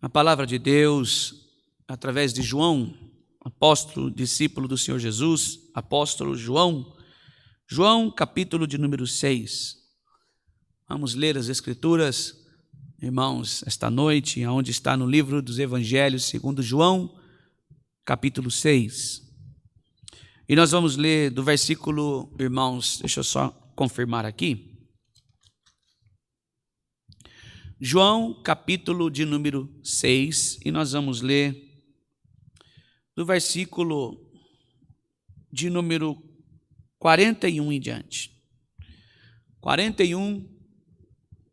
a palavra de Deus através de João, apóstolo, discípulo do Senhor Jesus, apóstolo João. João, capítulo de número 6. Vamos ler as Escrituras, irmãos, esta noite, onde está no livro dos Evangelhos, segundo João, capítulo 6. E nós vamos ler do versículo, irmãos, deixa eu só confirmar aqui. João, capítulo de número 6, e nós vamos ler do versículo de número 41 em diante. 41,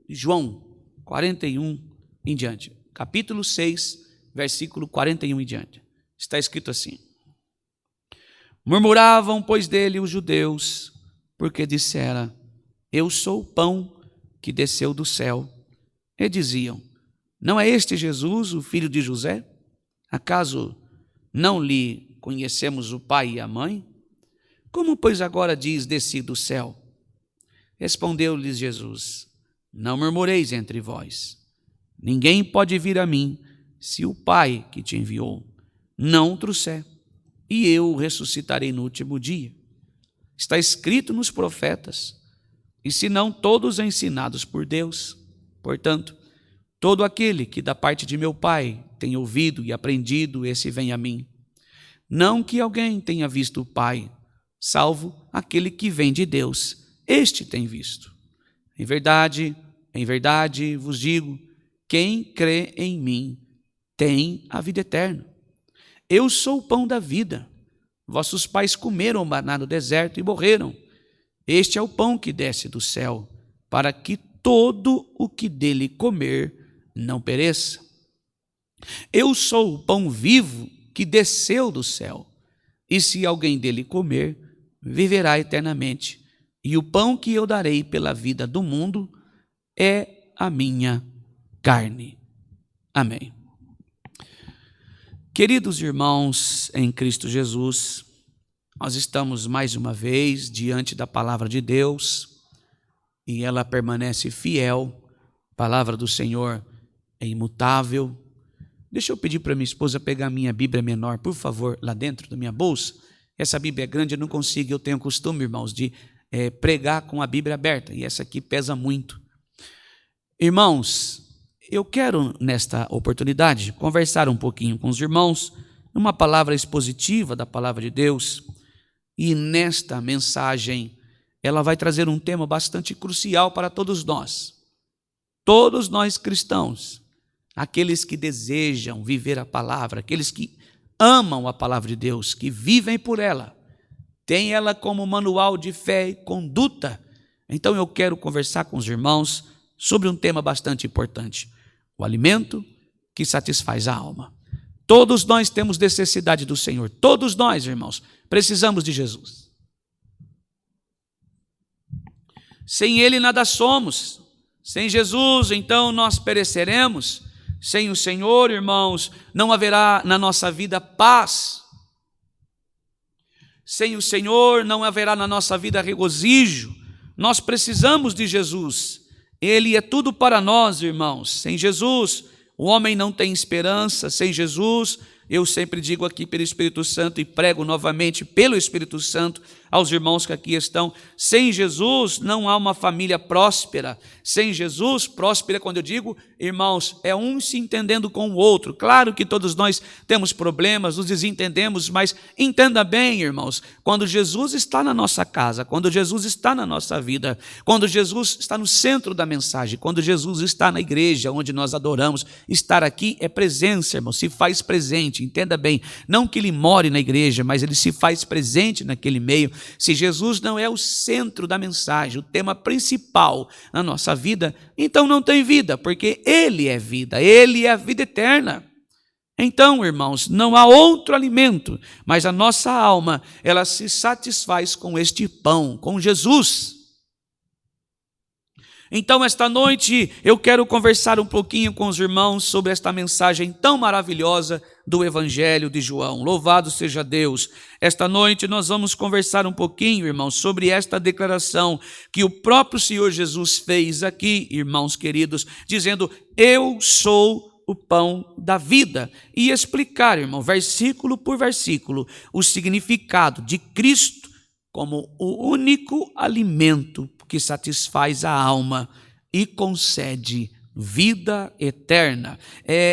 João, 41 em diante. Capítulo 6, versículo 41 em diante. Está escrito assim: Murmuravam, pois, dele os judeus, porque dissera: Eu sou o pão que desceu do céu. E diziam: Não é este Jesus, o filho de José? Acaso não lhe conhecemos o pai e a mãe? Como, pois, agora diz: Desci do céu? Respondeu-lhes Jesus: Não murmureis entre vós. Ninguém pode vir a mim, se o Pai que te enviou não o trouxer, e eu o ressuscitarei no último dia. Está escrito nos profetas, e se não todos ensinados por Deus. Portanto, todo aquele que da parte de meu Pai tem ouvido e aprendido, esse vem a mim. Não que alguém tenha visto o Pai, salvo aquele que vem de Deus, este tem visto. Em verdade vos digo, quem crê em mim tem a vida eterna. Eu sou o pão da vida. Vossos pais comeram maná no deserto e morreram. Este é o pão que desce do céu, para que todo o que dele comer não pereça. Eu sou o pão vivo que desceu do céu, e se alguém dele comer, viverá eternamente. E o pão que eu darei pela vida do mundo é a minha carne. Amém. Queridos irmãos em Cristo Jesus, nós estamos mais uma vez diante da palavra de Deus, e ela permanece fiel. A palavra do Senhor é imutável. Deixa eu pedir para minha esposa pegar a minha Bíblia menor, por favor, lá dentro da minha bolsa. Essa Bíblia é grande, eu não consigo, eu tenho o costume, irmãos, de pregar com a Bíblia aberta, e essa aqui pesa muito. Irmãos, eu quero, nesta oportunidade, conversar um pouquinho com os irmãos, uma palavra expositiva da palavra de Deus, e nesta mensagem, ela vai trazer um tema bastante crucial para todos nós cristãos, aqueles que desejam viver a palavra, aqueles que amam a palavra de Deus, que vivem por ela, têm ela como manual de fé e conduta. Então eu quero conversar com os irmãos sobre um tema bastante importante: o alimento que satisfaz a alma. Todos nós temos necessidade do Senhor, todos nós, irmãos, precisamos de Jesus. Sem Ele nada somos. Sem Jesus, então, nós pereceremos. Sem o Senhor, irmãos, não haverá na nossa vida paz. Sem o Senhor, não haverá na nossa vida regozijo. Nós precisamos de Jesus. Ele é tudo para nós, irmãos. Sem Jesus, o homem não tem esperança. Sem Jesus, eu sempre digo aqui pelo Espírito Santo e prego novamente pelo Espírito Santo aos irmãos que aqui estão: sem Jesus não há uma família próspera. Sem Jesus, próspera, quando eu digo, irmãos, é um se entendendo com o outro. Claro que todos nós temos problemas, nos desentendemos, mas entenda bem, irmãos, quando Jesus está na nossa casa, quando Jesus está na nossa vida, quando Jesus está no centro da mensagem, quando Jesus está na igreja onde nós adoramos, estar aqui é presença, irmão, se faz presente. Entenda bem, não que ele more na igreja, mas ele se faz presente naquele meio. Se Jesus não é o centro da mensagem, o tema principal na nossa vida, então não tem vida, porque Ele é vida, Ele é a vida eterna. Então, irmãos, não há outro alimento, mas a nossa alma, ela se satisfaz com este pão, com Jesus. Então, esta noite, eu quero conversar um pouquinho com os irmãos sobre esta mensagem tão maravilhosa do Evangelho de João. Louvado seja Deus. Esta noite nós vamos conversar um pouquinho, irmãos, sobre esta declaração que o próprio Senhor Jesus fez aqui, irmãos queridos, dizendo: eu sou o pão da vida. E explicar, irmão, versículo por versículo, o significado de Cristo como o único alimento que satisfaz a alma e concede vida eterna.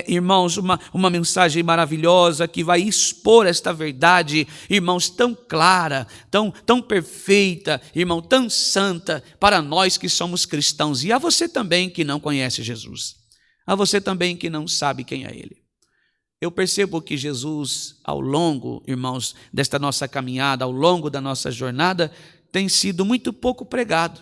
Irmãos, uma mensagem maravilhosa que vai expor esta verdade, irmãos, tão clara, tão perfeita, irmão, tão santa para nós que somos cristãos, e a você também que não conhece Jesus, a você também que não sabe quem é Ele. Eu percebo que Jesus, ao longo, irmãos, desta nossa caminhada, ao longo da nossa jornada, tem sido muito pouco pregado.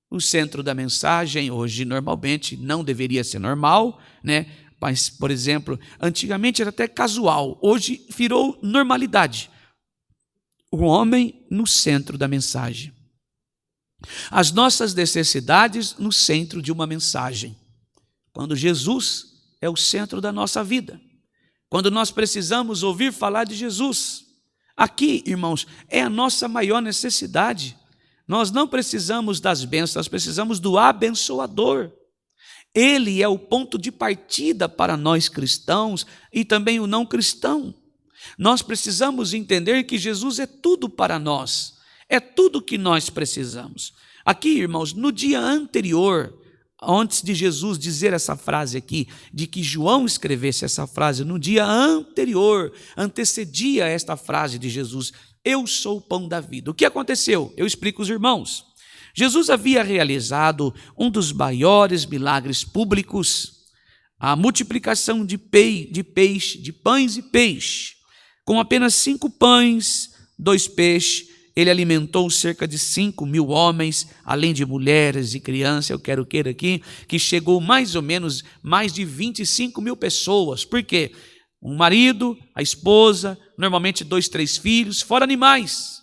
O centro da mensagem hoje normalmente não deveria ser normal, né? Mas, por exemplo, antigamente era até casual, hoje virou normalidade. O homem no centro da mensagem. As nossas necessidades no centro de uma mensagem. Quando Jesus é o centro da nossa vida. Quando nós precisamos ouvir falar de Jesus. Aqui, irmãos, é a nossa maior necessidade. Nós não precisamos das bênçãos, nós precisamos do abençoador. Ele é o ponto de partida para nós cristãos e também o não cristão. Nós precisamos entender que Jesus é tudo para nós, é tudo que nós precisamos. Aqui, irmãos, no dia anterior, antes de Jesus dizer essa frase aqui, de que João escrevesse essa frase, no dia anterior, antecedia esta frase de Jesus: eu sou o pão da vida. O que aconteceu? Eu explico aos irmãos. Jesus havia realizado um dos maiores milagres públicos, a multiplicação de pães e peixe. Com apenas 5 pães, 2 peixes, ele alimentou cerca de 5.000 homens, além de mulheres e crianças, eu quero aqui, que chegou mais ou menos mais de 25.000 pessoas. Por quê? Um marido, a esposa, normalmente 2, 3 filhos, fora animais.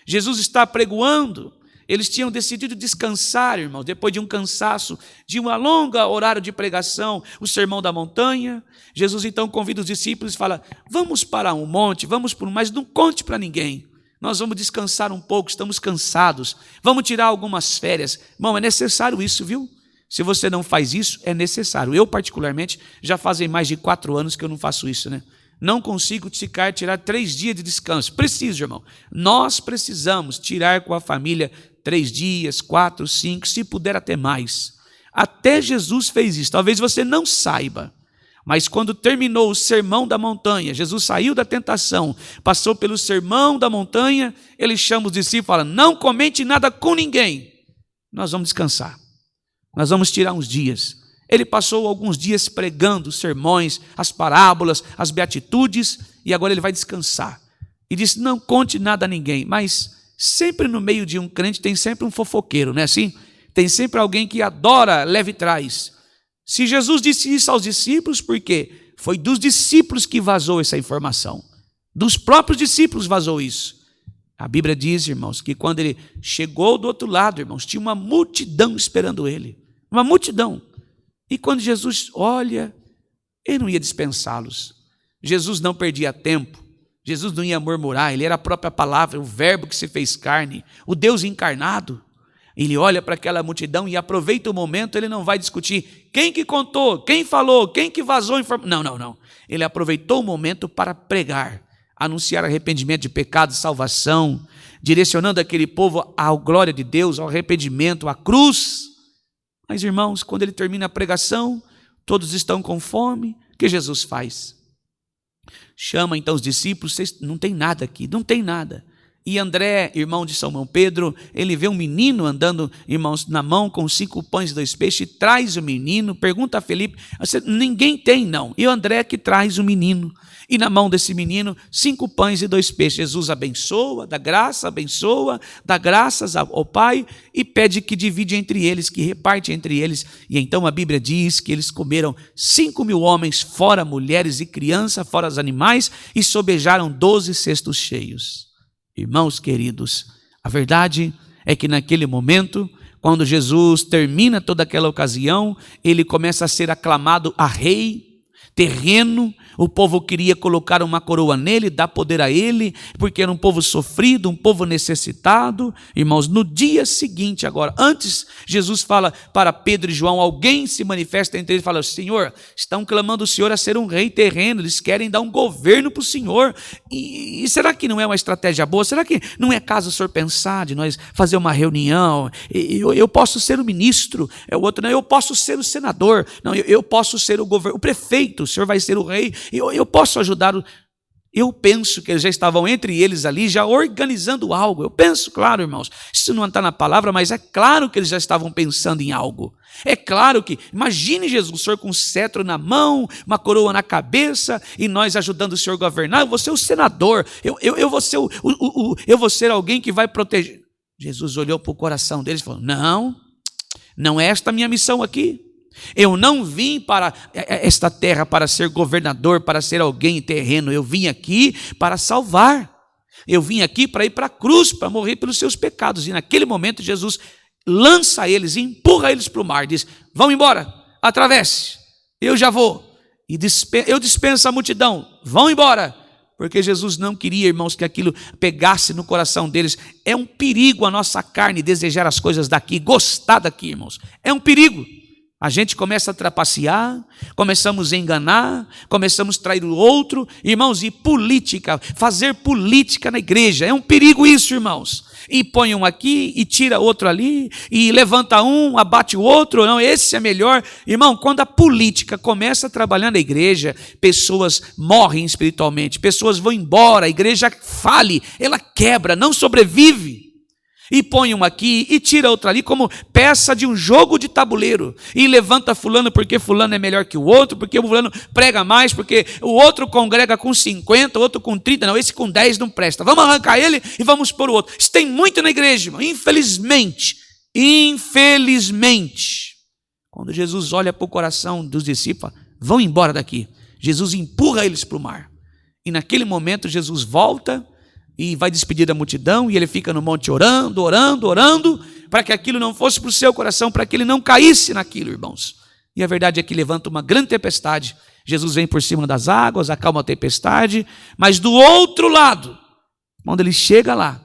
Jesus está apregoando. Eles tinham decidido descansar, irmãos, depois de um cansaço, de uma longa horário de pregação, o Sermão da Montanha. Jesus então convida os discípulos e fala: vamos para um monte, mas não conte para ninguém. Nós vamos descansar um pouco, estamos cansados. Vamos tirar algumas férias. Irmão, é necessário isso, viu? Se você não faz isso, é necessário. Eu, particularmente, já fazem mais de 4 anos que eu não faço isso, né? Não consigo tirar 3 dias de descanso. Preciso, irmão. Nós precisamos tirar com a família 3 dias, 4, 5, se puder até mais. Até Jesus fez isso. Talvez você não saiba. Mas quando terminou o Sermão da Montanha, Jesus saiu da tentação, passou pelo Sermão da Montanha, ele chama os discípulos e fala: não comente nada com ninguém. Nós vamos descansar. Nós vamos tirar uns dias. Ele passou alguns dias pregando os sermões, as parábolas, as beatitudes, e agora ele vai descansar. E disse: não conte nada a ninguém. Mas sempre no meio de um crente tem sempre um fofoqueiro, não é assim? Tem sempre alguém que adora leve trás. Se Jesus disse isso aos discípulos, por quê? Foi dos discípulos que vazou essa informação. Dos próprios discípulos vazou isso. A Bíblia diz, irmãos, que quando ele chegou do outro lado, irmãos, tinha uma multidão esperando ele. Uma multidão. E quando Jesus olha, ele não ia dispensá-los. Jesus não perdia tempo. Jesus não ia murmurar. Ele era a própria palavra, o verbo que se fez carne, o Deus encarnado. Ele olha para aquela multidão e aproveita o momento. Ele não vai discutir quem que contou, quem falou, quem que vazou a informação. Não. Ele aproveitou o momento para pregar, anunciar arrependimento de pecado e salvação, direcionando aquele povo à glória de Deus, ao arrependimento, à cruz. Mas, irmãos, quando ele termina a pregação, todos estão com fome. O que Jesus faz? Chama então os discípulos: vocês, não tem nada aqui, não tem nada. E André, irmão de Simão Pedro, ele vê um menino andando, irmãos, na mão com 5 pães e 2 peixes, traz o menino, pergunta a Felipe: ninguém tem, não. E o André que traz o menino. E na mão desse menino, 5 pães e 2 peixes. Jesus abençoa, dá graças ao Pai e pede que divide entre eles, que reparte entre eles. E então a Bíblia diz que eles comeram 5.000 homens, fora mulheres e crianças, fora os animais, e sobejaram 12 cestos cheios. Irmãos queridos, a verdade é que naquele momento, quando Jesus termina toda aquela ocasião, ele começa a ser aclamado a rei terreno, O povo queria colocar uma coroa nele, dar poder a ele, porque era um povo sofrido, um povo necessitado. Irmãos, no dia seguinte agora, antes Jesus fala para Pedro e João, alguém se manifesta entre eles e fala: Senhor, estão clamando o Senhor a ser um rei terreno, eles querem dar um governo para o Senhor. E será que não é uma estratégia boa? Será que não é caso o Senhor pensar de nós fazer uma reunião? Eu posso ser o ministro, o outro não, eu posso ser o senador, não, eu posso ser o prefeito, o Senhor vai ser o rei. Eu posso ajudar. Eu penso que eles já estavam entre eles ali, já organizando algo. Eu penso, claro, irmãos, isso não está na palavra, mas é claro que eles já estavam pensando em algo. É claro que, imagine Jesus, o Senhor com um cetro na mão, uma coroa na cabeça, e nós ajudando o Senhor a governar. Eu vou ser o senador, eu vou ser eu vou ser alguém que vai proteger. Jesus olhou para o coração deles e falou: não é esta a minha missão aqui. Eu não vim para esta terra para ser governador, para ser alguém terreno. Eu vim aqui para salvar. Eu vim aqui para ir para a cruz, para morrer pelos seus pecados. E naquele momento Jesus lança eles, empurra eles para o mar, diz: vão embora, atravesse, eu já vou. E eu dispenso a multidão, vão embora. Porque Jesus não queria, irmãos, que aquilo pegasse no coração deles. É um perigo a nossa carne desejar as coisas daqui, gostar daqui, irmãos. É um perigo. A gente começa a trapacear, começamos a enganar, começamos a trair o outro, irmãos, e política, fazer política na igreja, é um perigo isso, irmãos. E põe um aqui, e tira outro ali, e levanta um, abate o outro, não, esse é melhor. Irmão, quando a política começa a trabalhar na igreja, pessoas morrem espiritualmente, pessoas vão embora, a igreja fale, ela quebra, não sobrevive. E põe um aqui e tira outro ali, como peça de um jogo de tabuleiro. E levanta fulano porque fulano é melhor que o outro, porque o fulano prega mais, porque o outro congrega com 50, o outro com 30, não, esse com 10 não presta. Vamos arrancar ele e vamos pôr o outro. Isso tem muito na igreja, irmão. Infelizmente, quando Jesus olha para o coração dos discípulos, vão embora daqui. Jesus empurra eles para o mar. E naquele momento Jesus volta e vai despedir da multidão, e ele fica no monte orando, para que aquilo não fosse para o seu coração, para que ele não caísse naquilo, irmãos. E a verdade é que levanta uma grande tempestade. Jesus vem por cima das águas, acalma a tempestade, mas do outro lado, quando ele chega lá,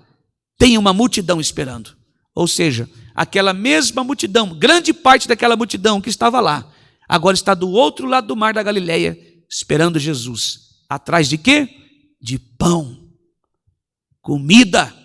tem uma multidão esperando. Ou seja, aquela mesma multidão, grande parte daquela multidão que estava lá, agora está do outro lado do mar da Galileia, esperando Jesus. Atrás de quê? De pão. Comida.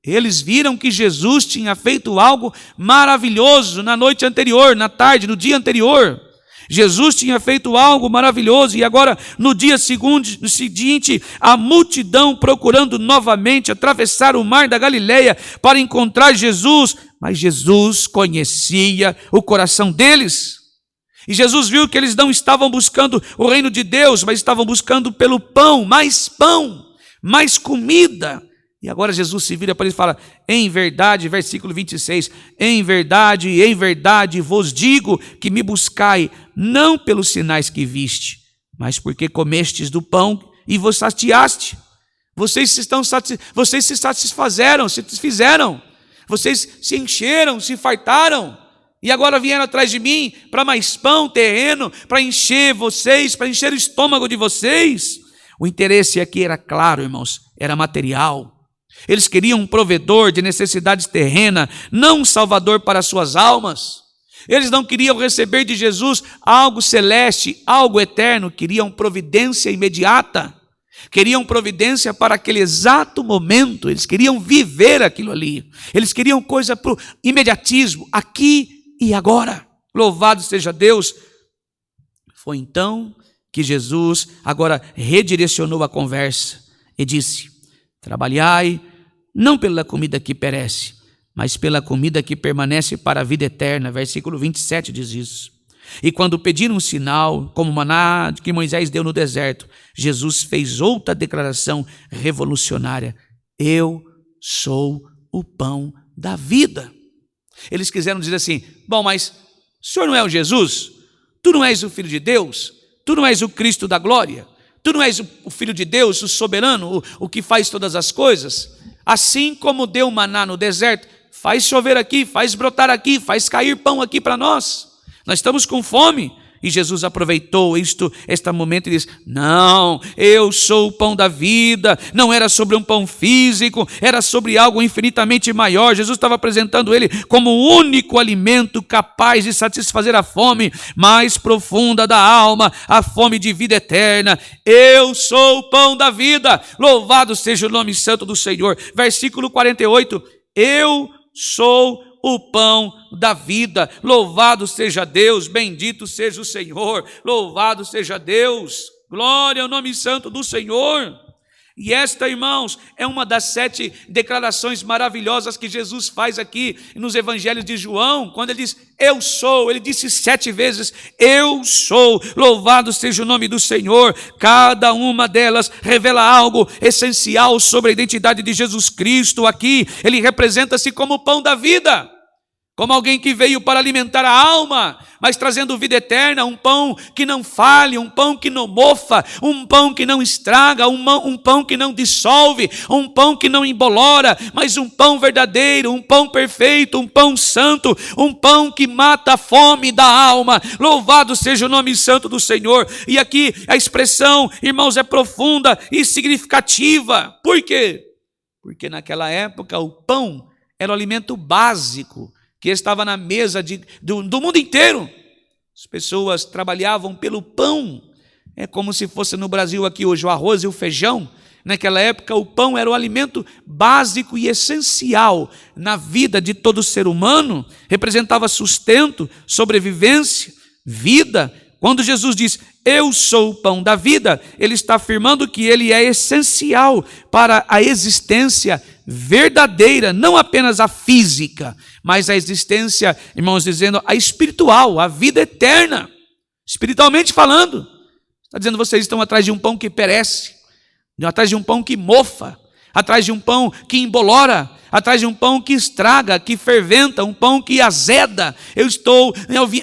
Eles viram que Jesus tinha feito algo maravilhoso na noite anterior, na tarde, no dia anterior. Jesus tinha feito algo maravilhoso e agora no dia seguinte, a multidão procurando novamente atravessar o mar da Galileia para encontrar Jesus, mas Jesus conhecia o coração deles. E Jesus viu que eles não estavam buscando o reino de Deus, mas estavam buscando pelo pão, mais comida. E agora Jesus se vira para eles e fala: em verdade, versículo 26, em verdade vos digo que me buscai, não pelos sinais que viste, mas porque comestes do pão e vos saciaste. Vocês se satisfizeram, vocês se encheram, se fartaram, e agora vieram atrás de mim para mais pão terreno, para encher vocês, para encher o estômago de vocês. O interesse aqui era claro, irmãos, era material. Eles queriam um provedor de necessidades terrenas, não um salvador para suas almas. Eles não queriam receber de Jesus algo celeste, algo eterno, queriam providência imediata. Queriam providência para aquele exato momento, eles queriam viver aquilo ali. Eles queriam coisa para o imediatismo, aqui e agora. Louvado seja Deus. Foi então que Jesus agora redirecionou a conversa e disse: trabalhai não pela comida que perece, mas pela comida que permanece para a vida eterna. Versículo 27 diz isso. E quando pediram um sinal, como o maná que Moisés deu no deserto, Jesus fez outra declaração revolucionária: eu sou o pão da vida. Eles quiseram dizer assim: bom, mas o senhor não é o Jesus? Tu não és o Filho de Deus? Tu não és o Cristo da glória? Tu não és o Filho de Deus, o soberano, o que faz todas as coisas? Assim como deu maná no deserto, faz chover aqui, faz brotar aqui, faz cair pão aqui para nós. Nós estamos com fome E Jesus aproveitou este momento e disse: não, eu sou o pão da vida. Não era sobre um pão físico, era sobre algo infinitamente maior. Jesus estava apresentando ele como o único alimento capaz de satisfazer a fome mais profunda da alma, a fome de vida eterna. Eu sou o pão da vida. Louvado seja o nome santo do Senhor. Versículo 48. Eu sou o pão da vida. Louvado seja Deus, bendito seja o Senhor, louvado seja Deus, glória ao nome santo do Senhor. E esta, irmãos, é uma das 7 declarações maravilhosas que Jesus faz aqui nos evangelhos de João, quando ele diz, eu sou. Ele disse 7 vezes, eu sou, louvado seja o nome do Senhor. Cada uma delas revela algo essencial sobre a identidade de Jesus Cristo. Aqui, ele representa-se como o pão da vida, como alguém que veio para alimentar a alma, mas trazendo vida eterna, um pão que não falhe, um pão que não mofa, um pão que não estraga, um pão que não dissolve, um pão que não embolora, mas um pão verdadeiro, um pão perfeito, um pão santo, um pão que mata a fome da alma. Louvado seja o nome santo do Senhor. E aqui a expressão, irmãos, é profunda e significativa. Por quê? Porque naquela época o pão era o alimento básico que estava na mesa do mundo inteiro. As pessoas trabalhavam pelo pão. É como se fosse no Brasil aqui hoje o arroz e o feijão. Naquela época o pão era o alimento básico e essencial na vida de todo ser humano. Representava sustento, sobrevivência, vida. Quando Jesus diz, eu sou o pão da vida, ele está afirmando que ele é essencial para a existência verdadeira, não apenas a física, mas a existência, irmãos, dizendo a espiritual, a vida eterna, espiritualmente falando. Está dizendo, vocês estão atrás de um pão que perece, atrás de um pão que mofa, atrás de um pão que embolora, atrás de um pão que estraga, que ferventa, um pão que azeda. Eu estou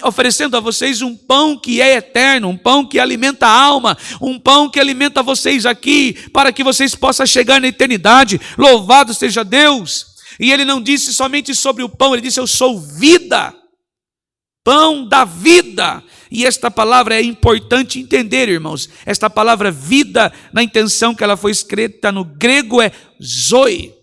oferecendo a vocês um pão que é eterno, um pão que alimenta a alma, um pão que alimenta vocês aqui, para que vocês possam chegar na eternidade. Louvado seja Deus. E ele não disse somente sobre o pão, ele disse, eu sou vida, pão da vida. E esta palavra é importante entender, irmãos. Esta palavra vida, na intenção que ela foi escrita no grego, é zoe.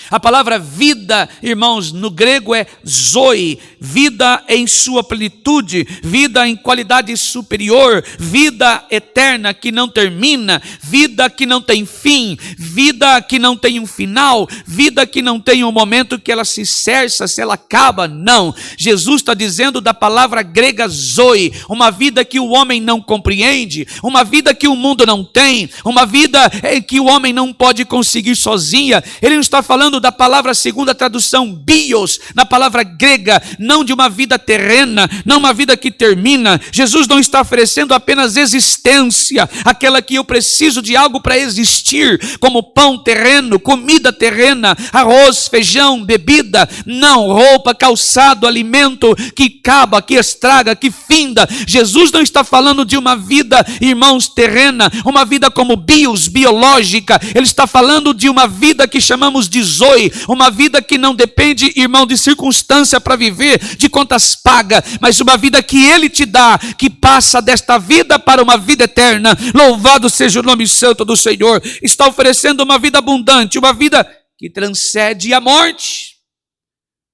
A palavra vida, irmãos, no grego é zoe, vida em sua plenitude, vida em qualidade superior, vida eterna que não termina, vida que não tem fim, vida que não tem um final, vida que não tem um momento que ela se cessa, se ela acaba. Não, Jesus está dizendo da palavra grega zoe, uma vida que o homem não compreende, uma vida que o mundo não tem, uma vida que o homem não pode conseguir sozinha. Ele não está falando da palavra segundo a tradução bios, na palavra grega, não de uma vida terrena, não uma vida que termina. Jesus não está oferecendo apenas existência, aquela que eu preciso de algo para existir, como pão terreno, comida terrena, arroz, feijão, bebida. Não, roupa, calçado, alimento que acaba, que estraga, que finda. Jesus não está falando de uma vida, irmãos, terrena, uma vida como bios, biológica. Ele está falando de uma vida que chamamos de zoe, uma vida que não depende, irmão, de circunstância para viver, de contas pagas, mas uma vida que ele te dá, que passa desta vida para uma vida eterna. Louvado seja o nome santo do Senhor. Está oferecendo uma vida abundante, uma vida que transcende a morte,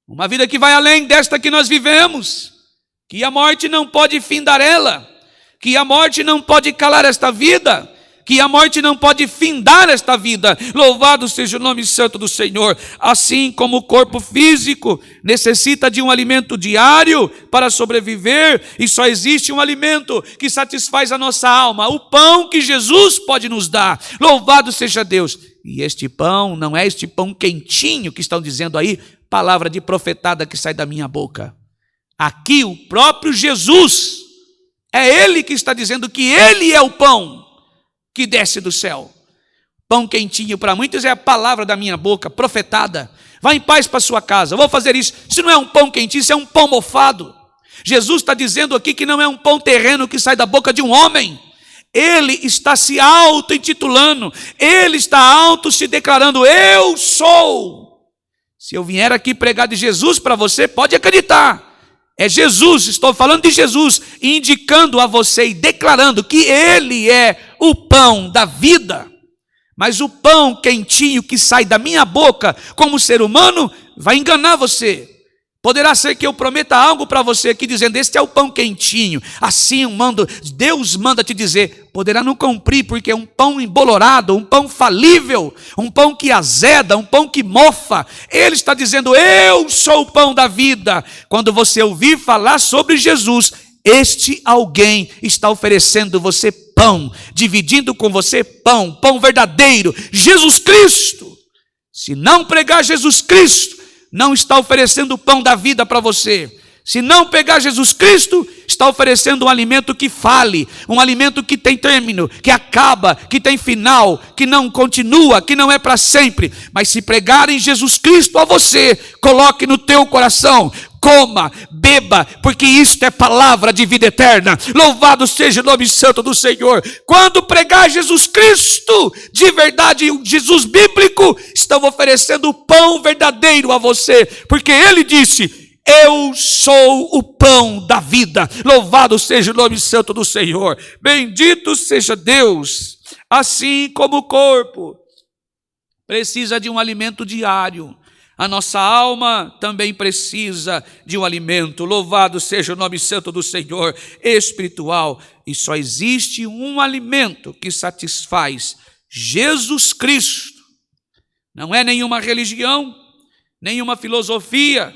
uma vida que vai além desta que nós vivemos, que a morte não pode findar ela, que a morte não pode calar esta vida, que a morte não pode findar esta vida. Louvado seja o nome santo do Senhor. Assim como o corpo físico necessita de um alimento diário para sobreviver, e só existe um alimento que satisfaz a nossa alma, o pão que Jesus pode nos dar. Louvado seja Deus. E este pão não é este pão quentinho que estão dizendo aí, palavra de profetada que sai da minha boca. Aqui o próprio Jesus, é Ele que está dizendo que Ele é o pão que desce do céu. Pão quentinho para muitos é a palavra da minha boca, profetada. Vá em paz para sua casa, eu vou fazer isso. Isso não é um pão quentinho, isso é um pão mofado. Jesus está dizendo aqui que não é um pão terreno que sai da boca de um homem. Ele está se auto-intitulando, ele está auto se declarando, eu sou. Se eu vier aqui pregar de Jesus para você, pode acreditar, É Jesus, estou falando de Jesus, indicando a você e declarando que Ele é o pão da vida. Mas o pão quentinho que sai da minha boca como ser humano vai enganar você. Poderá ser que eu prometa algo para você aqui dizendo, este é o pão quentinho. Assim Deus manda te dizer, poderá não cumprir porque é um pão embolorado, um pão falível, um pão que azeda, um pão que mofa. Ele está dizendo, eu sou o pão da vida. Quando você ouvir falar sobre Jesus, este alguém está oferecendo você pão, dividindo com você pão verdadeiro, Jesus Cristo. Se não pregar Jesus Cristo, não está oferecendo o pão da vida para você. Se não pegar Jesus Cristo, está oferecendo um alimento que fale, um alimento que tem término, que acaba, que tem final, que não continua, que não é para sempre. Mas se pregarem Jesus Cristo a você, coloque no teu coração, coma, beba, porque isto é palavra de vida eterna. Louvado seja o nome santo do Senhor. Quando pregar Jesus Cristo, de verdade, o Jesus bíblico, estão oferecendo o pão verdadeiro a você, porque Ele disse, eu sou o pão da vida. Louvado seja o nome santo do Senhor. Bendito seja Deus. Assim como o corpo precisa de um alimento diário, a nossa alma também precisa de um alimento. Louvado seja o nome santo do Senhor, espiritual. E só existe um alimento que satisfaz, Jesus Cristo. Não é nenhuma religião, nenhuma filosofia,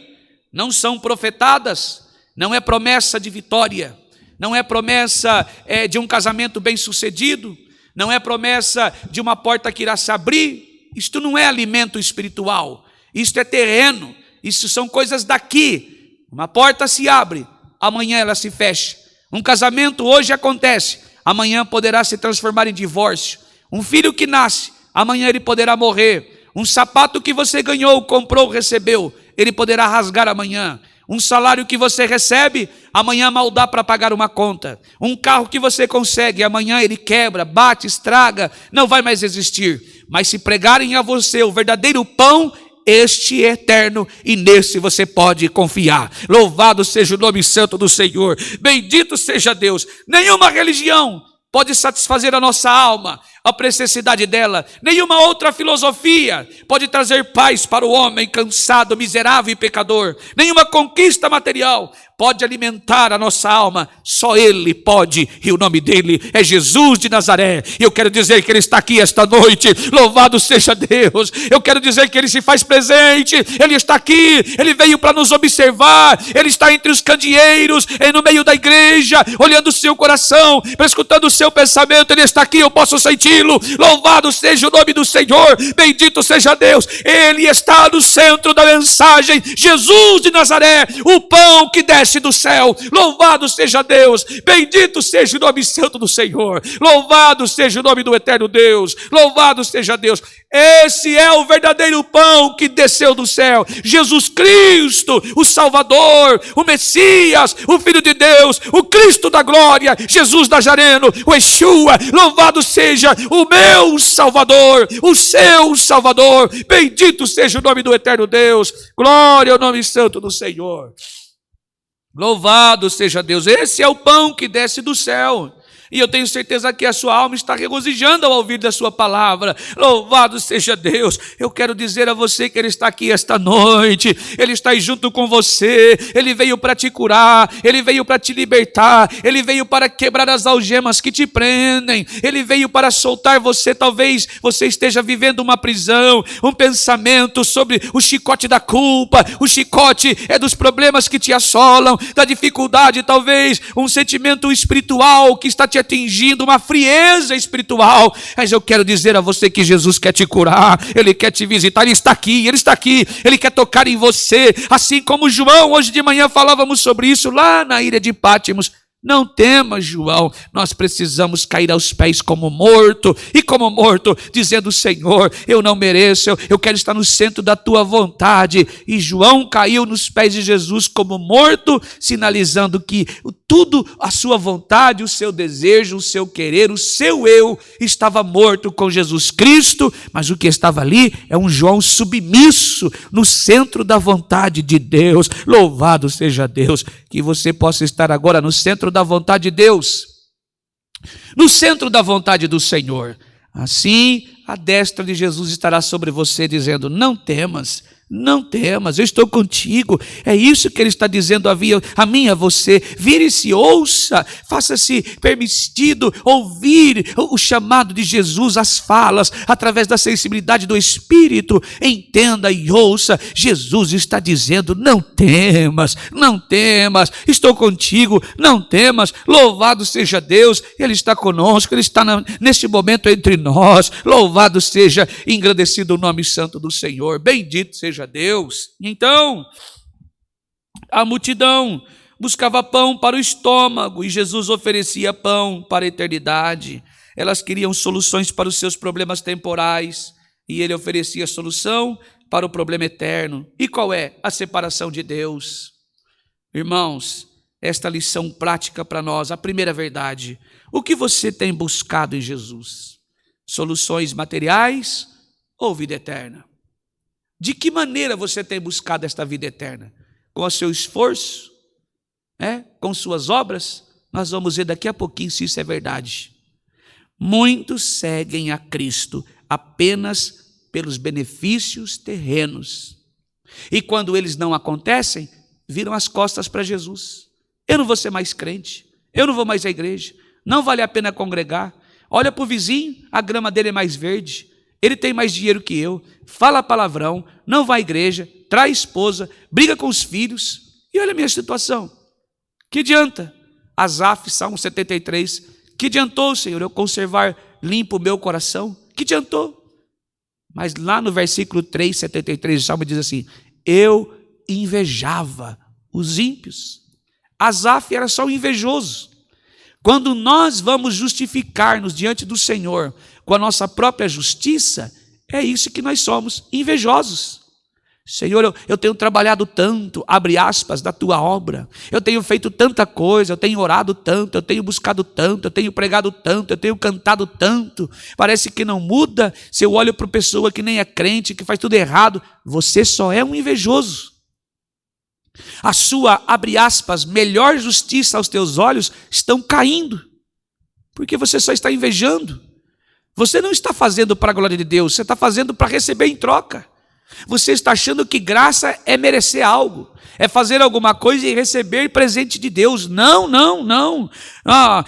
não são profetadas, não é promessa de vitória, não é promessa de um casamento bem-sucedido, não é promessa de uma porta que irá se abrir. Isto não é alimento espiritual, isto é terreno, isso são coisas daqui. Uma porta se abre, amanhã ela se fecha. Um casamento hoje acontece, amanhã poderá se transformar em divórcio. Um filho que nasce, amanhã ele poderá morrer. Um sapato que você ganhou, comprou, recebeu, ele poderá rasgar amanhã. Um salário que você recebe, amanhã mal dá para pagar uma conta. Um carro que você consegue, amanhã ele quebra, bate, estraga, não vai mais existir. Mas se pregarem a você o verdadeiro pão, este é eterno e nesse você pode confiar. Louvado seja o nome santo do Senhor. Bendito seja Deus. Nenhuma religião pode satisfazer a nossa alma, a necessidade dela. Nenhuma outra filosofia pode trazer paz para o homem cansado, miserável e pecador. Nenhuma conquista material pode alimentar a nossa alma. Só Ele pode, e o nome dele é Jesus de Nazaré. E eu quero dizer que Ele está aqui esta noite. Louvado seja Deus. Eu quero dizer que Ele se faz presente. Ele está aqui, Ele veio para nos observar. Ele está entre os candeeiros, no meio da igreja, olhando o seu coração, escutando o seu pensamento. Ele está aqui, eu posso senti-lo. Louvado seja o nome do Senhor. Bendito seja Deus. Ele está no centro da mensagem. Jesus de Nazaré, o pão que desce do céu. Louvado seja Deus. Bendito seja o nome santo do Senhor. Louvado seja o nome do eterno Deus. Louvado seja Deus. Esse é o verdadeiro pão que desceu do céu. Jesus Cristo, o Salvador, o Messias, o Filho de Deus, o Cristo da glória, Jesus Nazareno, o Yeshua. Louvado seja o meu Salvador, o seu Salvador. Bendito seja o nome do eterno Deus. Glória ao nome santo do Senhor. Louvado seja Deus. Esse é o pão que desce do céu. E eu tenho certeza que a sua alma está regozijando ao ouvir da sua palavra. Louvado seja Deus. Eu quero dizer a você que Ele está aqui esta noite. Ele está aí junto com você. Ele veio para te curar. Ele veio para te libertar. Ele veio para quebrar as algemas que te prendem. Ele veio para soltar você. Talvez você esteja vivendo uma prisão, um pensamento sobre o chicote da culpa. O chicote é dos problemas que te assolam, da dificuldade, talvez um sentimento espiritual que está te atingindo, uma frieza espiritual. Mas eu quero dizer a você que Jesus quer te curar, Ele quer te visitar, Ele está aqui, Ele quer tocar em você, assim como João, hoje de manhã falávamos sobre isso lá na ilha de Pátimos. Não temas, João, nós precisamos cair aos pés como morto, e como morto, dizendo: Senhor, eu não mereço, eu quero estar no centro da tua vontade. E João caiu nos pés de Jesus como morto, sinalizando que tudo, a sua vontade, o seu desejo, o seu querer, o seu eu, estava morto com Jesus Cristo, mas o que estava ali é um João submisso, no centro da vontade de Deus. Louvado seja Deus, que você possa estar agora no centro da vontade de Deus, no centro da vontade do Senhor. Assim, a destra de Jesus estará sobre você, dizendo: não temas, não temas, eu estou contigo. É isso que ele está dizendo a mim, a você. Vire-se, ouça, faça-se permitido ouvir o chamado de Jesus, as falas, através da sensibilidade do Espírito. Entenda e ouça, Jesus está dizendo: não temas, não temas, estou contigo, não temas. Louvado seja Deus, Ele está conosco, Ele está neste momento entre nós. Louvado seja, engrandecido o nome santo do Senhor, bendito seja Deus. Então, a multidão buscava pão para o estômago e Jesus oferecia pão para a eternidade. Elas queriam soluções para os seus problemas temporais e ele oferecia solução para o problema eterno. E qual é? A separação de Deus. Irmãos, esta lição prática para nós, a primeira verdade: o que você tem buscado em Jesus? Soluções materiais ou vida eterna? De que maneira você tem buscado esta vida eterna? Com o seu esforço? Com suas obras? Nós vamos ver daqui a pouquinho se isso é verdade. Muitos seguem a Cristo apenas pelos benefícios terrenos. E quando eles não acontecem, viram as costas para Jesus. Eu não vou ser mais crente, eu não vou mais à igreja, não vale a pena congregar. Olha para o vizinho, a grama dele é mais verde, ele tem mais dinheiro que eu, fala palavrão, não vai à igreja, trai esposa, briga com os filhos. E olha a minha situação. Que adianta? Asaf, Salmo 73. Que adiantou, Senhor, eu conservar limpo o meu coração? Que adiantou? Mas lá no versículo 3, 73, o Salmo diz assim: eu invejava os ímpios. Asaf era só um invejoso. Quando nós vamos justificar-nos diante do Senhor com a nossa própria justiça, é isso que nós somos, invejosos. Senhor, eu tenho trabalhado tanto, abre aspas, da tua obra, eu tenho feito tanta coisa, eu tenho orado tanto, eu tenho buscado tanto, eu tenho pregado tanto, eu tenho cantado tanto, parece que não muda. Se eu olho para uma pessoa que nem é crente, que faz tudo errado, você só é um invejoso. A sua, abre aspas, melhor justiça aos teus olhos estão caindo, porque você só está invejando. Você não está fazendo para a glória de Deus, você está fazendo para receber em troca. Você está achando que graça é merecer algo, é fazer alguma coisa e receber presente de Deus. Não, não, não.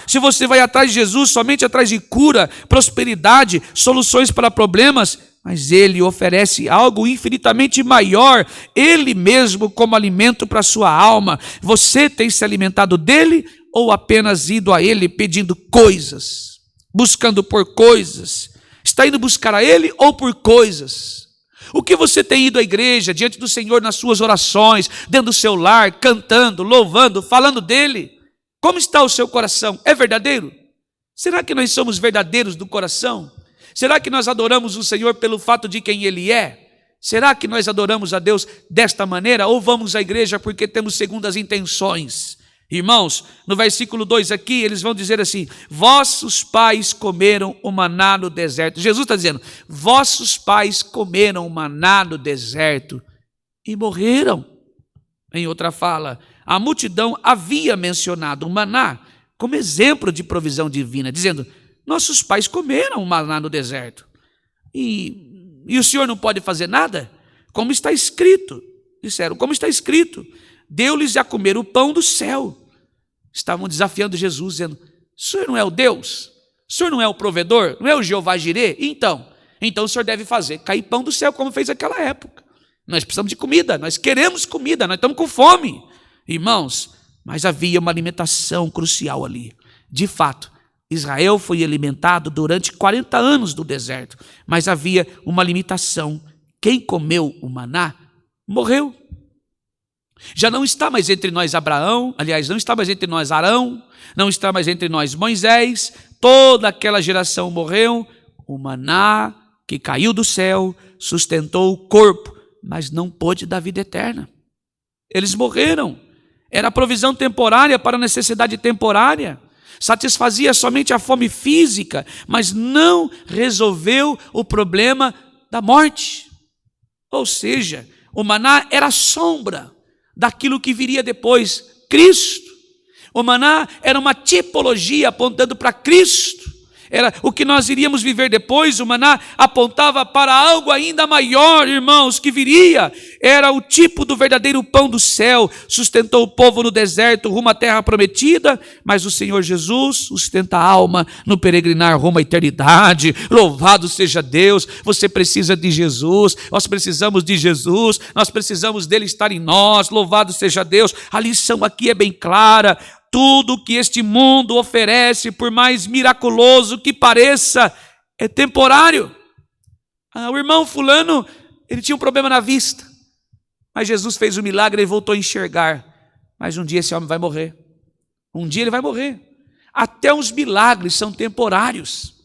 Se você vai atrás de Jesus, somente atrás de cura, prosperidade, soluções para problemas, mas Ele oferece algo infinitamente maior, Ele mesmo como alimento para a sua alma. Você tem se alimentado dEle ou apenas ido a Ele pedindo coisas, buscando por coisas? Está indo buscar a Ele ou por coisas? O que você tem ido à igreja, diante do Senhor, nas suas orações, dentro do seu lar, cantando, louvando, falando dEle? Como está o seu coração? É verdadeiro? Será que nós somos verdadeiros do coração? Será que nós adoramos o Senhor pelo fato de quem Ele é? Será que nós adoramos a Deus desta maneira? Ou vamos à igreja porque temos segundas intenções? Irmãos, no versículo 2 aqui, eles vão dizer assim: vossos pais comeram o maná no deserto. Jesus está dizendo: vossos pais comeram o maná no deserto e morreram. Em outra fala, a multidão havia mencionado o maná como exemplo de provisão divina, dizendo: nossos pais comeram o maná no deserto. E o Senhor não pode fazer nada? Como está escrito. Disseram, como está escrito. Deu-lhes a comer o pão do céu. Estavam desafiando Jesus, dizendo: o Senhor não é o Deus? O Senhor não é o provedor? Não é o Jeová Jirê? Então o Senhor deve fazer cair pão do céu, como fez naquela época. Nós precisamos de comida, nós queremos comida, nós estamos com fome. Irmãos, mas havia uma alimentação crucial ali. De fato, Israel foi alimentado durante 40 anos do deserto, mas havia uma limitação. Quem comeu o maná morreu. Já não está mais entre nós Abraão, aliás, não está mais entre nós Arão, não está mais entre nós Moisés, toda aquela geração morreu. O maná que caiu do céu sustentou o corpo, mas não pôde dar vida eterna. Eles morreram. Era provisão temporária para a necessidade temporária. Satisfazia somente a fome física, mas não resolveu o problema da morte. Ou seja, o maná era sombra daquilo que viria depois, Cristo. O maná era uma tipologia apontando para Cristo. Era o que nós iríamos viver depois. O maná apontava para algo ainda maior, irmãos, que viria. Era o tipo do verdadeiro pão do céu. Sustentou o povo no deserto rumo à terra prometida, mas o Senhor Jesus sustenta a alma no peregrinar rumo à eternidade. Louvado seja Deus. Você precisa de Jesus, nós precisamos de Jesus, nós precisamos dele estar em nós. Louvado seja Deus. A lição aqui é bem clara. Tudo que este mundo oferece, por mais miraculoso que pareça, é temporário. O irmão fulano, ele tinha um problema na vista, mas Jesus fez o milagre e voltou a enxergar. Mas um dia esse homem vai morrer. Um dia ele vai morrer. Até os milagres são temporários.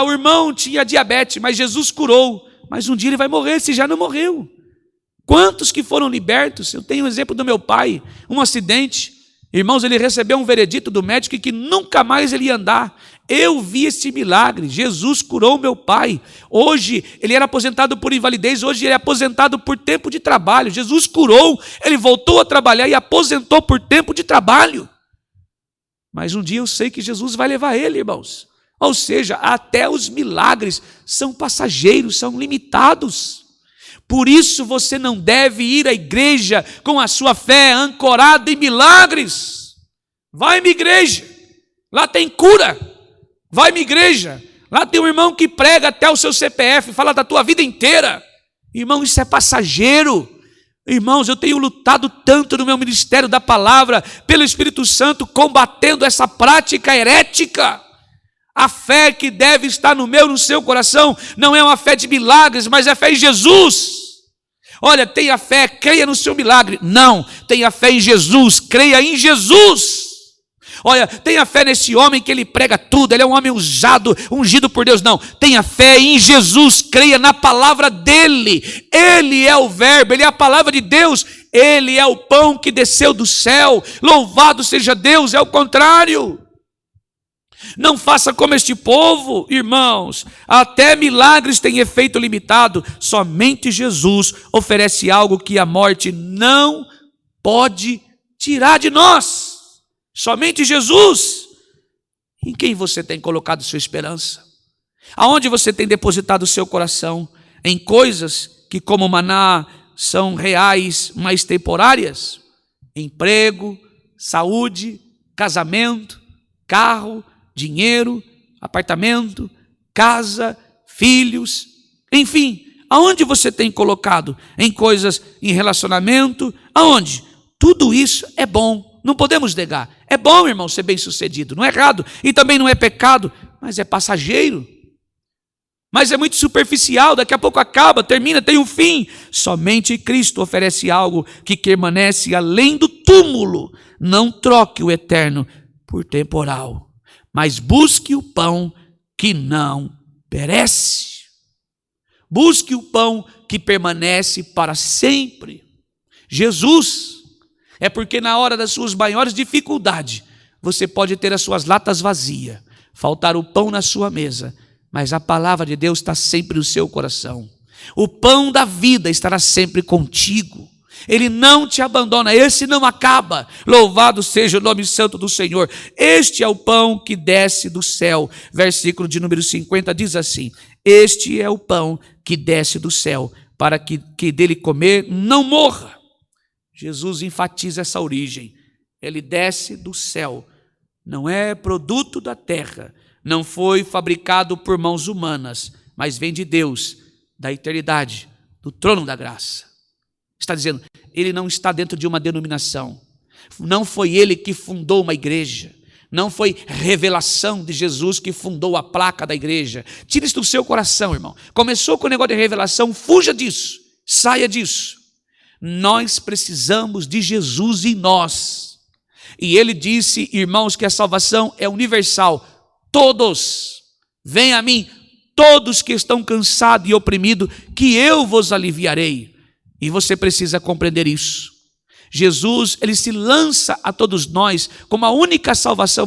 O irmão tinha diabetes, mas Jesus curou. Mas um dia ele vai morrer, se já não morreu. Quantos que foram libertos? Eu tenho um exemplo do meu pai, um acidente. Irmãos, ele recebeu um veredito do médico que nunca mais ele ia andar. Eu vi esse milagre. Jesus curou meu pai. Hoje, ele era aposentado por invalidez, hoje ele é aposentado por tempo de trabalho. Jesus curou, ele voltou a trabalhar e aposentou por tempo de trabalho. Mas um dia eu sei que Jesus vai levar ele, irmãos. Ou seja, até os milagres são passageiros, são limitados. Por isso você não deve ir à igreja com a sua fé ancorada em milagres. Vai minha igreja, lá tem cura. Vai minha igreja, lá tem um irmão que prega até o seu CPF, fala da tua vida inteira. Irmão, isso é passageiro. Irmãos, eu tenho lutado tanto no meu ministério da palavra, pelo Espírito Santo, combatendo essa prática herética. A fé que deve estar no meu, no seu coração, não é uma fé de milagres, mas é fé em Jesus. Olha, tenha fé, creia no seu milagre. Não, tenha fé em Jesus, creia em Jesus. Olha, tenha fé nesse homem que ele prega tudo, ele é um homem usado, ungido por Deus. Não, tenha fé em Jesus, creia na palavra dele. Ele é o verbo, ele é a palavra de Deus. Ele é o pão que desceu do céu. Louvado seja Deus, é o contrário. Não faça como este povo, irmãos. Até milagres têm efeito limitado. Somente Jesus oferece algo que a morte não pode tirar de nós. Somente Jesus. Em quem você tem colocado sua esperança? Aonde você tem depositado o seu coração? Em coisas que, como maná, são reais, mas temporárias? Emprego, saúde, casamento, carro, dinheiro, apartamento, casa, filhos, enfim, aonde você tem colocado? Em coisas, em relacionamento, aonde? Tudo isso é bom, não podemos negar. É bom, irmão, ser bem-sucedido, não é errado, e também não é pecado, mas é passageiro. Mas é muito superficial, daqui a pouco acaba, termina, tem um fim. Somente Cristo oferece algo que permanece além do túmulo. Não troque o eterno por temporal, mas busque o pão que não perece. Busque o pão que permanece para sempre. Jesus. É porque na hora das suas maiores dificuldades, você pode ter as suas latas vazias, faltar o pão na sua mesa, mas a palavra de Deus está sempre no seu coração. O pão da vida estará sempre contigo. Ele não te abandona, esse não acaba. Louvado seja o nome santo do Senhor. Este é o pão que desce do céu. Versículo de número 50 diz assim: este é o pão que desce do céu, para que dele comer não morra. Jesus enfatiza essa origem. Ele desce do céu, não é produto da terra, não foi fabricado por mãos humanas, mas vem de Deus, da eternidade, do trono da graça. Está dizendo, ele não está dentro de uma denominação, não foi ele que fundou uma igreja, não foi revelação de Jesus que fundou a placa da igreja. Tira isso do seu coração, irmão. Começou com o negócio de revelação, fuja disso, saia disso. Nós precisamos de Jesus em nós. E ele disse, irmãos, que a salvação é universal. Todos, venham a mim, todos que estão cansados e oprimidos, que eu vos aliviarei. E você precisa compreender isso. Jesus, ele se lança a todos nós como a única salvação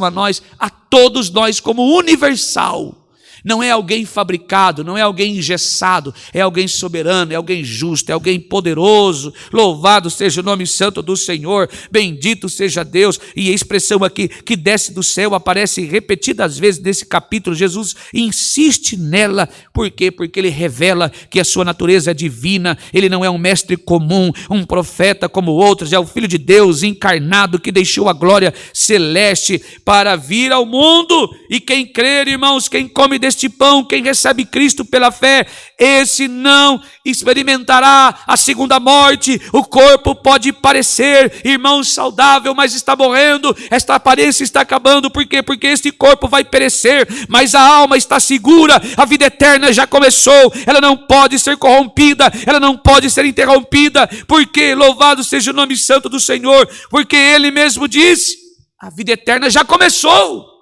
a todos nós como universal. Não é alguém fabricado, não é alguém engessado, é alguém soberano, é alguém justo, é alguém poderoso. Louvado seja o nome santo do Senhor, bendito seja Deus. E a expressão aqui que desce do céu aparece repetidas vezes nesse capítulo. Jesus insiste nela, por quê? Porque ele revela que a sua natureza é divina, ele não é um mestre comum, um profeta como outros, é o Filho de Deus encarnado que deixou a glória celeste para vir ao mundo. E quem crer, irmãos, quem come deste pão, quem recebe Cristo pela fé, esse não experimentará a segunda morte. O corpo pode parecer, irmão, saudável, mas está morrendo, esta aparência está acabando. Por quê? Porque este corpo vai perecer, mas a alma está segura, a vida eterna já começou, ela não pode ser corrompida, ela não pode ser interrompida. Por quê? Louvado seja o nome santo do Senhor, porque ele mesmo disse, a vida eterna já começou.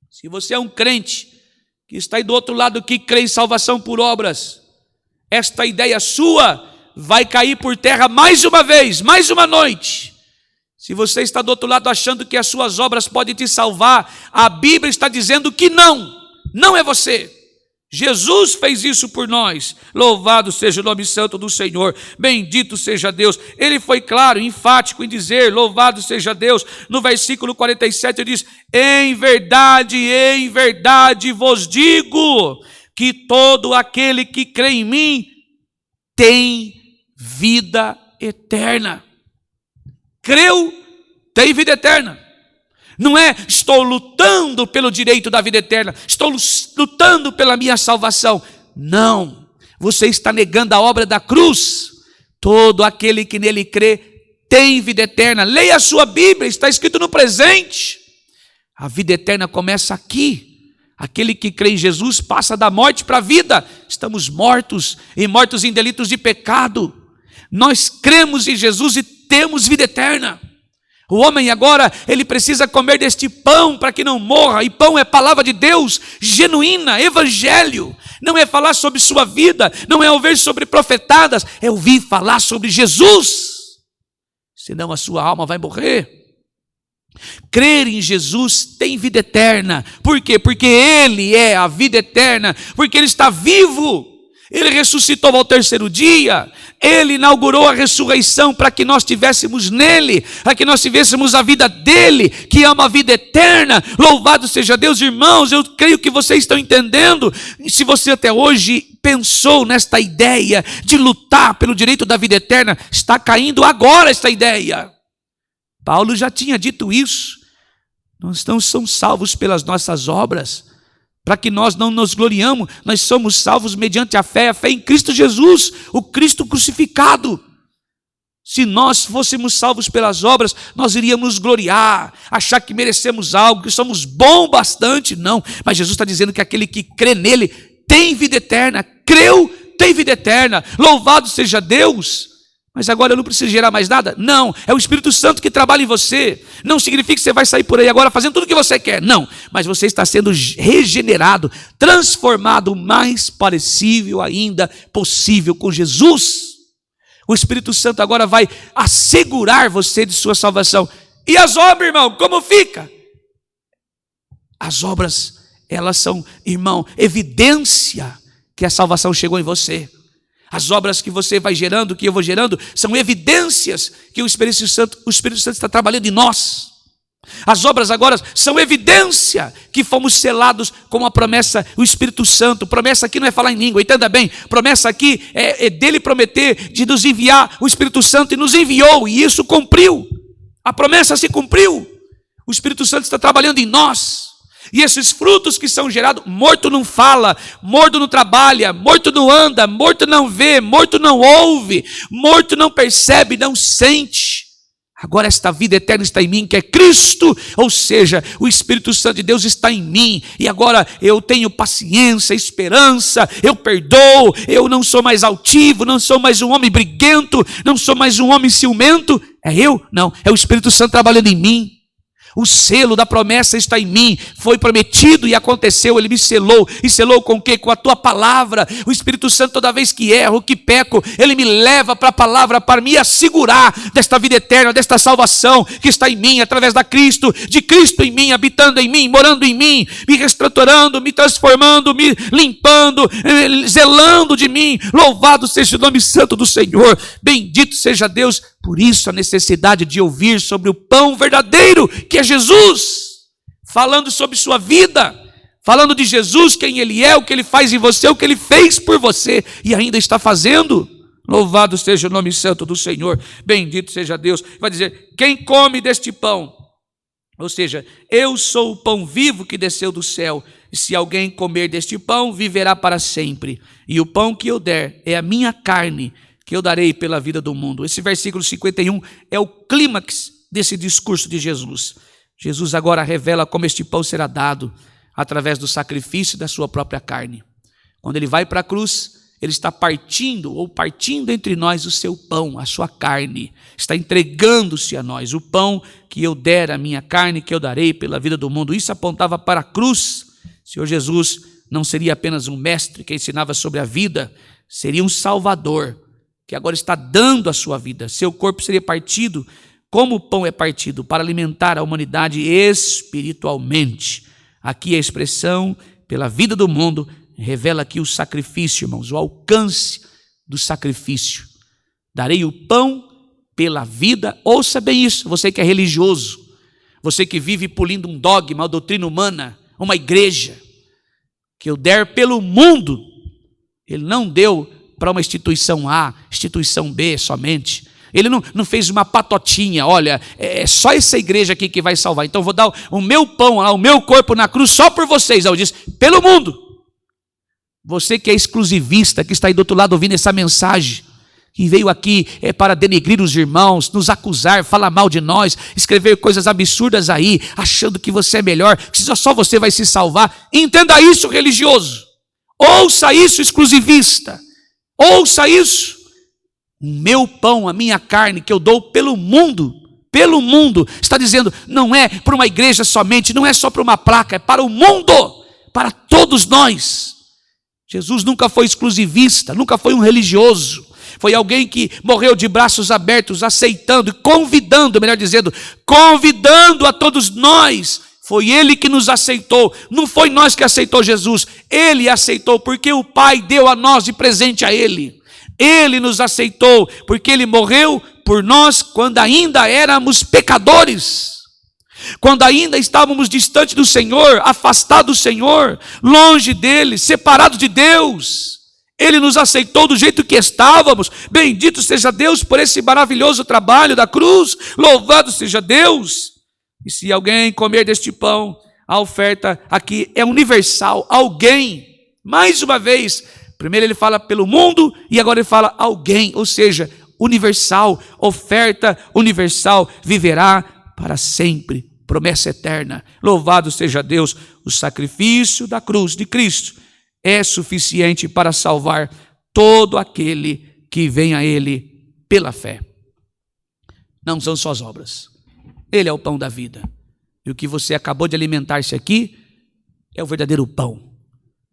Se você é um crente que está aí do outro lado, que crê em salvação por obras, esta ideia sua vai cair por terra mais uma vez, mais uma noite. Se você está do outro lado achando que as suas obras podem te salvar, a Bíblia está dizendo que não é você. Jesus fez isso por nós. Louvado seja o nome santo do Senhor, bendito seja Deus. Ele foi claro, enfático em dizer, louvado seja Deus. No versículo 47 ele diz, em verdade vos digo, que todo aquele que crê em mim tem vida eterna. Creu, tem vida eterna. Não é estou lutando pelo direito da vida eterna, estou lutando pela minha salvação. Não, você está negando a obra da cruz. Todo aquele que nele crê tem vida eterna. Leia a sua Bíblia, está escrito no presente. A vida eterna começa aqui. Aquele que crê em Jesus passa da morte para a vida. Estamos mortos, e mortos em delitos de pecado. Nós cremos em Jesus e temos vida eterna. O homem agora, ele precisa comer deste pão para que não morra. E pão é palavra de Deus, genuína, evangelho. Não é falar sobre sua vida, não é ouvir sobre profetadas, é ouvir falar sobre Jesus. Senão a sua alma vai morrer. Crer em Jesus tem vida eterna. Por quê? Porque Ele é a vida eterna, porque Ele está vivo. Ele ressuscitou ao terceiro dia, Ele inaugurou a ressurreição para que nós tivéssemos nele, para que nós tivéssemos a vida dele, que ama a vida eterna. Louvado seja Deus, irmãos, eu creio que vocês estão entendendo. E se você até hoje pensou nesta ideia de lutar pelo direito da vida eterna, está caindo agora esta ideia. Paulo já tinha dito isso. Nós não somos salvos pelas nossas obras, para que nós não nos gloriamos. Nós somos salvos mediante a fé em Cristo Jesus, o Cristo crucificado. Se nós fôssemos salvos pelas obras, nós iríamos nos gloriar, achar que merecemos algo, que somos bons bastante. Não, mas Jesus está dizendo que aquele que crê nele tem vida eterna. Creu, tem vida eterna. Louvado seja Deus. Mas agora eu não preciso gerar mais nada? Não, é o Espírito Santo que trabalha em você. Não significa que você vai sair por aí agora fazendo tudo o que você quer. Não, mas você está sendo regenerado, transformado, mais parecível ainda possível com Jesus. O Espírito Santo agora vai assegurar você de sua salvação. E as obras, irmão, como fica? As obras, elas são, irmão, evidência que a salvação chegou em você. As obras que você vai gerando, que eu vou gerando, são evidências que o Espírito Santo está trabalhando em nós. As obras agora são evidência que fomos selados com a promessa, o Espírito Santo. Promessa aqui não é falar em língua, entenda bem. Promessa aqui é dele prometer de nos enviar o Espírito Santo, e nos enviou, e isso cumpriu. A promessa se cumpriu. O Espírito Santo está trabalhando em nós. E esses frutos que são gerados, morto não fala, morto não trabalha, morto não anda, morto não vê, morto não ouve, morto não percebe, não sente. Agora esta vida eterna está em mim, que é Cristo, ou seja, o Espírito Santo de Deus está em mim, e agora eu tenho paciência, esperança, eu perdoo, eu não sou mais altivo, não sou mais um homem briguento, não sou mais um homem ciumento. É eu? Não, é o Espírito Santo trabalhando em mim. O selo da promessa está em mim, foi prometido e aconteceu, ele me selou, e selou com o quê? Com a tua palavra. O Espírito Santo, toda vez que erro, que peco, ele me leva para a palavra, para me assegurar desta vida eterna, desta salvação que está em mim, através da Cristo, de Cristo em mim, habitando em mim, morando em mim, me restaurando, me transformando, me limpando, zelando de mim. Louvado seja o nome santo do Senhor, bendito seja Deus. Por isso a necessidade de ouvir sobre o pão verdadeiro, que é Jesus, falando sobre sua vida, falando de Jesus, quem Ele é, o que Ele faz em você, o que Ele fez por você e ainda está fazendo. Louvado seja o nome santo do Senhor, bendito seja Deus. Vai dizer, quem come deste pão, ou seja, eu sou o pão vivo que desceu do céu, e se alguém comer deste pão, viverá para sempre, e o pão que eu der é a minha carne, que eu darei pela vida do mundo. Esse versículo 51 é o clímax desse discurso de Jesus. Jesus agora revela como este pão será dado através do sacrifício da sua própria carne. Quando ele vai para a cruz, ele está partindo entre nós o seu pão, a sua carne. Está entregando-se a nós. O pão que eu der, a minha carne, que eu darei pela vida do mundo. Isso apontava para a cruz. O Senhor Jesus não seria apenas um mestre que ensinava sobre a vida, seria um salvador, que agora está dando a sua vida. Seu corpo seria partido, como o pão é partido, para alimentar a humanidade espiritualmente. Aqui a expressão, pela vida do mundo, revela aqui o sacrifício, irmãos, o alcance do sacrifício. Darei o pão pela vida. Ouça bem isso, você que é religioso, você que vive polindo um dogma, uma doutrina humana, uma igreja, que eu der pelo mundo. Ele não deu para uma instituição A, instituição B somente. Ele não fez uma patotinha, olha, é só essa igreja aqui que vai salvar, então eu vou dar o meu pão, o meu corpo na cruz só por vocês. Eu disse, pelo mundo. Você que é exclusivista, que está aí do outro lado ouvindo essa mensagem, que veio aqui para denegrir os irmãos, nos acusar, falar mal de nós, escrever coisas absurdas aí, achando que você é melhor, que só você vai se salvar. Entenda isso, religioso. Ouça isso, exclusivista. Ouça isso. O meu pão, a minha carne, que eu dou pelo mundo, está dizendo, não é para uma igreja somente, não é só para uma placa, é para o mundo, para todos nós. Jesus nunca foi exclusivista, nunca foi um religioso, foi alguém que morreu de braços abertos, aceitando, convidando, melhor dizendo, convidando a todos nós. Foi Ele que nos aceitou, não foi nós que aceitou Jesus, Ele aceitou, porque o Pai deu a nós de presente a Ele. Ele nos aceitou, porque Ele morreu por nós quando ainda éramos pecadores, quando ainda estávamos distantes do Senhor, afastados do Senhor, longe dEle, separados de Deus. Ele nos aceitou do jeito que estávamos. Bendito seja Deus por esse maravilhoso trabalho da cruz, louvado seja Deus. E se alguém comer deste pão, a oferta aqui é universal. Alguém, mais uma vez, primeiro ele fala pelo mundo e agora ele fala alguém, ou seja, universal, oferta universal, viverá para sempre, promessa eterna. Louvado seja Deus, o sacrifício da cruz de Cristo é suficiente para salvar todo aquele que vem a Ele pela fé. Não são só as obras. Ele é o pão da vida. E o que você acabou de alimentar-se aqui é o verdadeiro pão.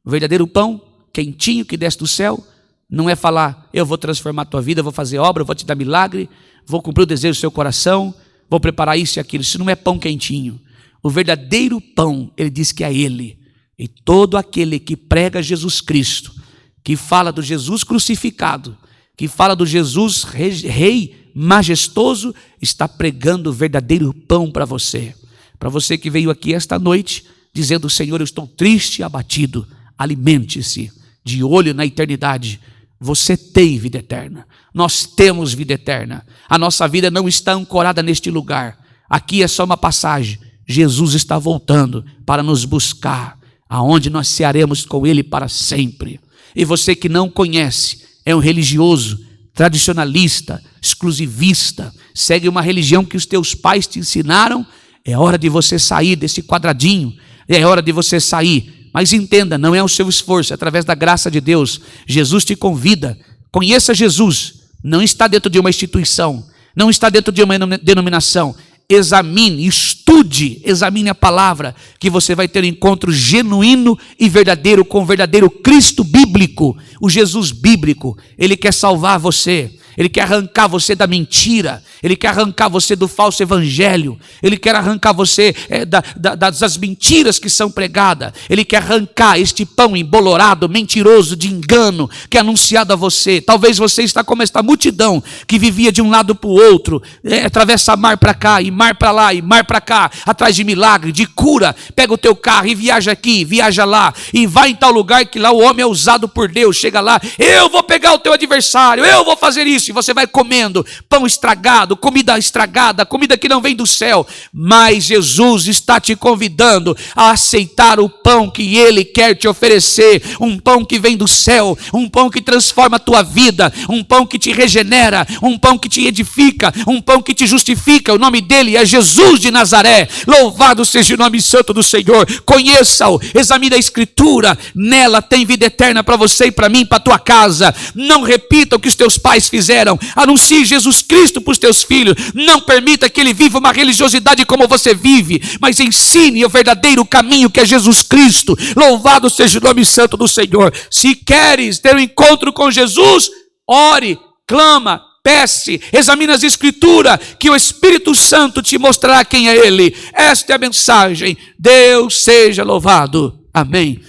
O verdadeiro pão, quentinho, que desce do céu, não é falar, eu vou transformar a tua vida, vou fazer obra, vou te dar milagre, vou cumprir o desejo do seu coração, vou preparar isso e aquilo. Isso não é pão quentinho. O verdadeiro pão, ele diz que é Ele. E todo aquele que prega Jesus Cristo, que fala do Jesus crucificado, que fala do Jesus rei majestoso, está pregando o verdadeiro pão para você. Para você que veio aqui esta noite, dizendo, Senhor, eu estou triste e abatido, alimente-se, de olho na eternidade. Você tem vida eterna, nós temos vida eterna. A nossa vida não está ancorada neste lugar. Aqui é só uma passagem. Jesus está voltando para nos buscar, aonde nós cearemos com Ele para sempre. E você que não conhece, é um religioso, tradicionalista, exclusivista, segue uma religião que os teus pais te ensinaram, é hora de você sair desse quadradinho, é hora de você sair. Mas entenda, não é o seu esforço, é através da graça de Deus. Jesus te convida, conheça Jesus, não está dentro de uma instituição, não está dentro de uma denominação. Examine, estude, examine a palavra, que você vai ter um encontro genuíno e verdadeiro com o verdadeiro Cristo bíblico, o Jesus bíblico. Ele quer salvar você, ele quer arrancar você da mentira, ele quer arrancar você do falso evangelho, ele quer arrancar você das mentiras que são pregadas, ele quer arrancar este pão embolorado, mentiroso, de engano, que é anunciado a você. Talvez você está como esta multidão, que vivia de um lado para o outro, atravessa mar para cá, e mar para lá, e mar para cá, atrás de milagre, de cura. Pega o teu carro e viaja aqui, viaja lá, e vai em tal lugar que lá o homem é usado por Deus. Chega lá, eu vou pegar o teu adversário, eu vou fazer isso, e você vai comendo pão estragado, comida estragada, comida que não vem do céu. Mas Jesus está te convidando a aceitar o pão que Ele quer te oferecer, um pão que vem do céu, um pão que transforma a tua vida, um pão que te regenera, um pão que te edifica, um pão que te justifica. O nome dele é Jesus de Nazaré. Louvado seja o nome santo do Senhor. Conheça-o, examine a Escritura, nela tem vida eterna para você e para mim, para a tua casa. Não repita o que os teus pais fizeram, anuncie Jesus Cristo para os teus filhos. Não permita que ele viva uma religiosidade como você vive, mas ensine o verdadeiro caminho, que é Jesus Cristo. Louvado seja o nome santo do Senhor. Se queres ter um encontro com Jesus, ore, clama, peça, examina as Escrituras, que o Espírito Santo te mostrará quem é Ele. Esta é a mensagem. Deus seja louvado. Amém.